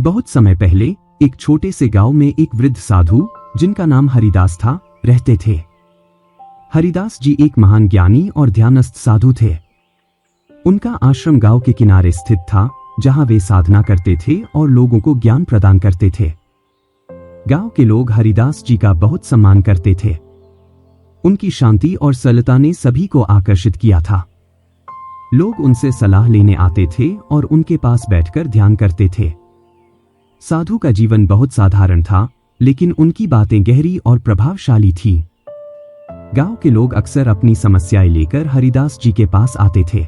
बहुत समय पहले एक छोटे से गांव में एक वृद्ध साधु जिनका नाम हरिदास था रहते थे। हरिदास जी एक महान ज्ञानी और ध्यानस्थ साधु थे। उनका आश्रम गांव के किनारे स्थित था, जहां वे साधना करते थे और लोगों को ज्ञान प्रदान करते थे। गांव के लोग हरिदास जी का बहुत सम्मान करते थे। उनकी शांति और सरलता ने सभी को आकर्षित किया था। लोग उनसे सलाह लेने आते थे और उनके पास बैठकर ध्यान करते थे। साधु का जीवन बहुत साधारण था, लेकिन उनकी बातें गहरी और प्रभावशाली थीं। गांव के लोग अक्सर अपनी समस्याएं लेकर हरिदास जी के पास आते थे।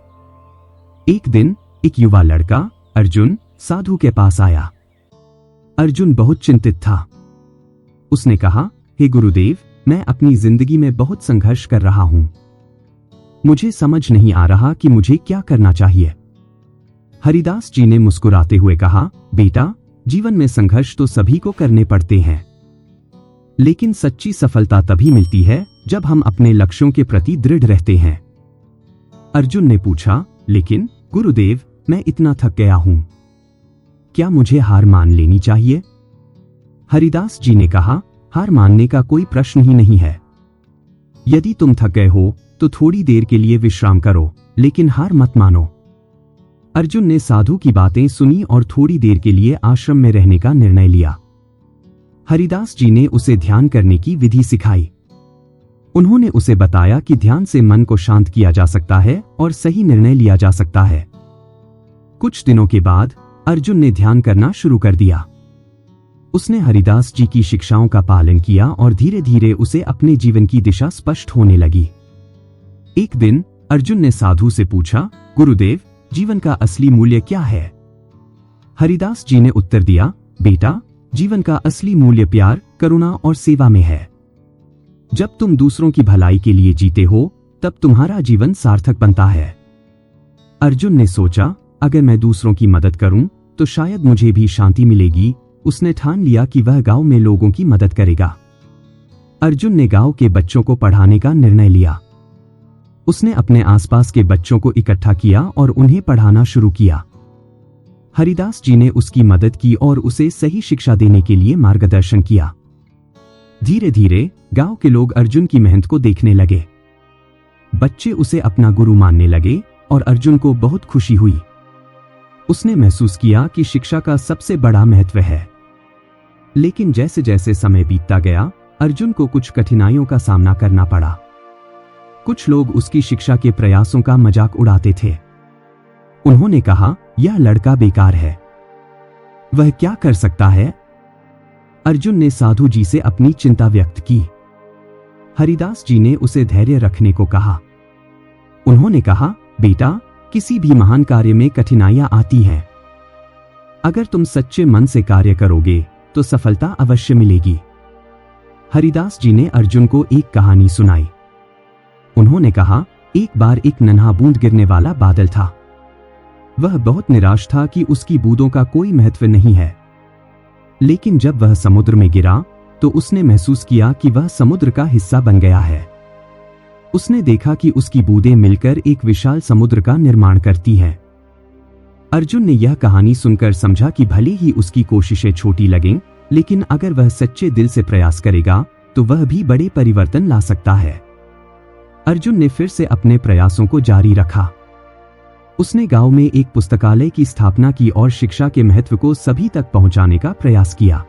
एक दिन एक युवा लड़का अर्जुन साधु के पास आया। अर्जुन बहुत चिंतित था। उसने कहा, हे गुरुदेव, मैं अपनी जिंदगी में बहुत संघर्ष कर रहा हूं। मुझे समझ नहीं आ रहा कि मुझे क्या करना चाहिए। हरिदास जी ने मुस्कुराते हुए कहा, बेटा, जीवन में संघर्ष तो सभी को करने पड़ते हैं, लेकिन सच्ची सफलता तभी मिलती है जब हम अपने लक्ष्यों के प्रति दृढ़ रहते हैं। अर्जुन ने पूछा, लेकिन गुरुदेव, मैं इतना थक गया हूं, क्या मुझे हार मान लेनी चाहिए? हरिदास जी ने कहा, हार मानने का कोई प्रश्न ही नहीं है। यदि तुम थक गए हो तो थोड़ी देर के लिए विश्राम करो, लेकिन हार मत मानो। अर्जुन ने साधु की बातें सुनी और थोड़ी देर के लिए आश्रम में रहने का निर्णय लिया। हरिदास जी ने उसे ध्यान करने की विधि सिखाई। उन्होंने उसे बताया कि ध्यान से मन को शांत किया जा सकता है और सही निर्णय लिया जा सकता है। कुछ दिनों के बाद अर्जुन ने ध्यान करना शुरू कर दिया। उसने हरिदास जी की शिक्षाओं का पालन किया और धीरे धीरे उसे अपने जीवन की दिशा स्पष्ट होने लगी। एक दिन अर्जुन ने साधु से पूछा, गुरुदेव, जीवन का असली मूल्य क्या है? हरिदास जी ने उत्तर दिया, बेटा, जीवन का असली मूल्य प्यार, करुणा और सेवा में है। जब तुम दूसरों की भलाई के लिए जीते हो, तब तुम्हारा जीवन सार्थक बनता है। अर्जुन ने सोचा, अगर मैं दूसरों की मदद करूं तो शायद मुझे भी शांति मिलेगी। उसने ठान लिया कि वह गांव में लोगों की मदद करेगा। अर्जुन ने गांव के बच्चों को पढ़ाने का निर्णय लिया। उसने अपने आसपास के बच्चों को इकट्ठा किया और उन्हें पढ़ाना शुरू किया। हरिदास जी ने उसकी मदद की और उसे सही शिक्षा देने के लिए मार्गदर्शन किया। धीरे धीरे गांव के लोग अर्जुन की मेहनत को देखने लगे। बच्चे उसे अपना गुरु मानने लगे और अर्जुन को बहुत खुशी हुई। उसने महसूस किया कि शिक्षा का सबसे बड़ा महत्व है। लेकिन जैसे जैसे समय बीतता गया, अर्जुन को कुछ कठिनाइयों का सामना करना पड़ा। कुछ लोग उसकी शिक्षा के प्रयासों का मजाक उड़ाते थे। उन्होंने कहा, यह लड़का बेकार है, वह क्या कर सकता है? अर्जुन ने साधु जी से अपनी चिंता व्यक्त की। हरिदास जी ने उसे धैर्य रखने को कहा। उन्होंने कहा, बेटा, किसी भी महान कार्य में कठिनाइयां आती हैं। अगर तुम सच्चे मन से कार्य करोगे तो सफलता अवश्य मिलेगी। हरिदास जी ने अर्जुन को एक कहानी सुनाई। उन्होंने कहा, एक बार एक नन्हा बूंद गिरने वाला बादल था। वह बहुत निराश था कि उसकी बूंदों का कोई महत्व नहीं है। लेकिन जब वह समुद्र में गिरा तो उसने महसूस किया कि वह समुद्र का हिस्सा बन गया है। उसने देखा कि उसकी बूंदें मिलकर एक विशाल समुद्र का निर्माण करती हैं। अर्जुन ने यह कहानी सुनकर समझा कि भले ही उसकी कोशिशें छोटी लगें, लेकिन अगर वह सच्चे दिल से प्रयास करेगा तो वह भी बड़े परिवर्तन ला सकता है। अर्जुन ने फिर से अपने प्रयासों को जारी रखा। उसने गांव में एक पुस्तकालय की स्थापना की और शिक्षा के महत्व को सभी तक पहुंचाने का प्रयास किया।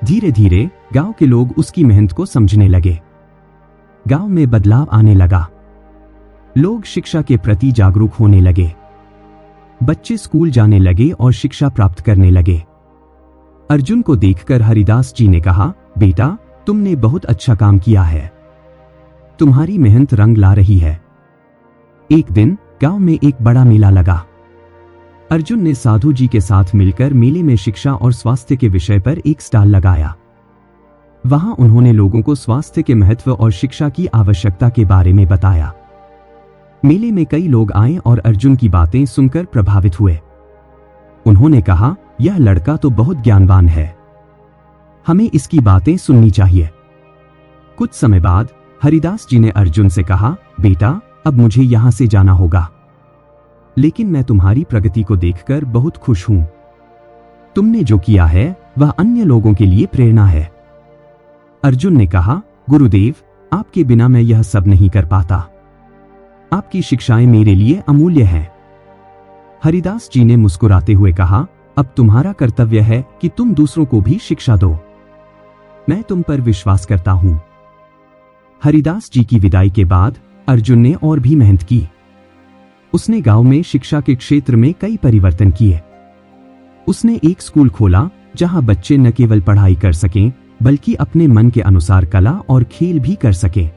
धीरे धीरे गांव के लोग उसकी मेहनत को समझने लगे। गांव में बदलाव आने लगा। लोग शिक्षा के प्रति जागरूक होने लगे। बच्चे स्कूल जाने लगे और शिक्षा प्राप्त करने लगे। अर्जुन को देखकर हरिदास जी ने कहा, बेटा, तुमने बहुत अच्छा काम किया है। तुम्हारी मेहनत रंग ला रही है। एक दिन गांव में एक बड़ा मेला लगा। अर्जुन ने साधु जी के साथ मिलकर मेले में शिक्षा और स्वास्थ्य के विषय पर एक स्टॉल लगाया। वहां उन्होंने लोगों को स्वास्थ्य के महत्व और शिक्षा की आवश्यकता के बारे में बताया। मेले में कई लोग आए और अर्जुन की बातें सुनकर प्रभावित हुए। उन्होंने कहा, यह लड़का तो बहुत ज्ञानवान है, हमें इसकी बातें सुननी चाहिए। कुछ समय बाद हरिदास जी ने अर्जुन से कहा, बेटा, अब मुझे यहां से जाना होगा, लेकिन मैं तुम्हारी प्रगति को देखकर बहुत खुश हूं। तुमने जो किया है वह अन्य लोगों के लिए प्रेरणा है। अर्जुन ने कहा, गुरुदेव, आपके बिना मैं यह सब नहीं कर पाता। आपकी शिक्षाएं मेरे लिए अमूल्य हैं। हरिदास जी ने मुस्कुराते हुए कहा, अब तुम्हारा कर्तव्य है कि तुम दूसरों को भी शिक्षा दो। मैं तुम पर विश्वास करता हूं। हरिदास जी की विदाई के बाद अर्जुन ने और भी मेहनत की। उसने गांव में शिक्षा के क्षेत्र में कई परिवर्तन किए। उसने एक स्कूल खोला जहां बच्चे न केवल पढ़ाई कर सकें बल्कि अपने मन के अनुसार कला और खेल भी कर सकें।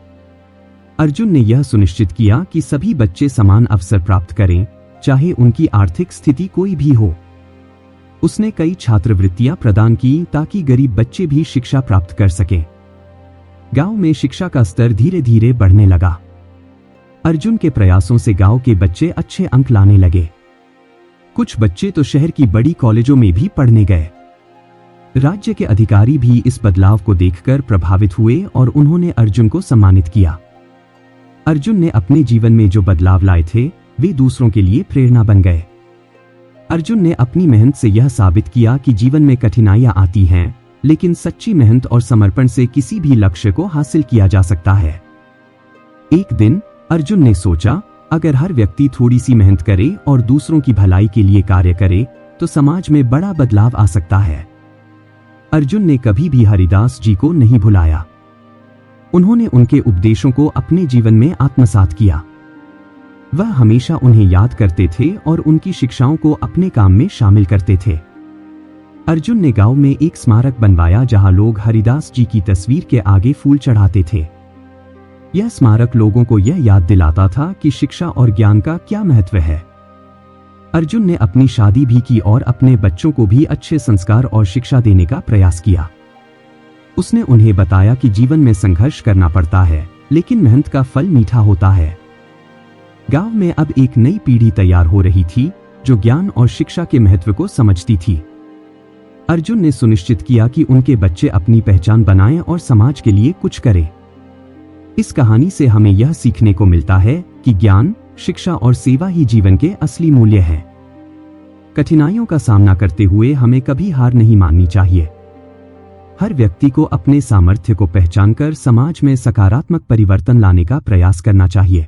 अर्जुन ने यह सुनिश्चित किया कि सभी बच्चे समान अवसर प्राप्त करें, चाहे उनकी आर्थिक स्थिति कोई भी हो। उसने कई छात्रवृत्तियां प्रदान की ताकि गरीब बच्चे भी शिक्षा प्राप्त कर सकें। गांव में शिक्षा का स्तर धीरे धीरे बढ़ने लगा। अर्जुन के प्रयासों से गांव के बच्चे अच्छे अंक लाने लगे। कुछ बच्चे तो शहर की बड़ी कॉलेजों में भी पढ़ने गए। राज्य के अधिकारी भी इस बदलाव को देखकर प्रभावित हुए और उन्होंने अर्जुन को सम्मानित किया। अर्जुन ने अपने जीवन में जो बदलाव लाए थे वे दूसरों के लिए प्रेरणा बन गए। अर्जुन ने अपनी मेहनत से यह साबित किया कि जीवन में कठिनाइयां आती हैं, लेकिन सच्ची मेहनत और समर्पण से किसी भी लक्ष्य को हासिल किया जा सकता है। एक दिन अर्जुन ने सोचा, अगर हर व्यक्ति थोड़ी सी मेहनत करे और दूसरों की भलाई के लिए कार्य करे तो समाज में बड़ा बदलाव आ सकता है। अर्जुन ने कभी भी हरिदास जी को नहीं भुलाया। उन्होंने उनके उपदेशों को अपने जीवन में आत्मसात किया। वह हमेशा उन्हें याद करते थे और उनकी शिक्षाओं को अपने काम में शामिल करते थे। अर्जुन ने गांव में एक स्मारक बनवाया जहां लोग हरिदास जी की तस्वीर के आगे फूल चढ़ाते थे। यह स्मारक लोगों को यह याद दिलाता था कि शिक्षा और ज्ञान का क्या महत्व है। अर्जुन ने अपनी शादी भी की और अपने बच्चों को भी अच्छे संस्कार और शिक्षा देने का प्रयास किया। उसने उन्हें बताया कि जीवन में संघर्ष करना पड़ता है, लेकिन मेहनत का फल मीठा होता है। गांव में अब एक नई पीढ़ी तैयार हो रही थी जो ज्ञान और शिक्षा के महत्व को समझती थी। अर्जुन ने सुनिश्चित किया कि उनके बच्चे अपनी पहचान बनाएं और समाज के लिए कुछ करें। इस कहानी से हमें यह सीखने को मिलता है कि ज्ञान, शिक्षा और सेवा ही जीवन के असली मूल्य हैं। कठिनाइयों का सामना करते हुए हमें कभी हार नहीं माननी चाहिए। हर व्यक्ति को अपने सामर्थ्य को पहचानकर समाज में सकारात्मक परिवर्तन लाने का प्रयास करना चाहिए।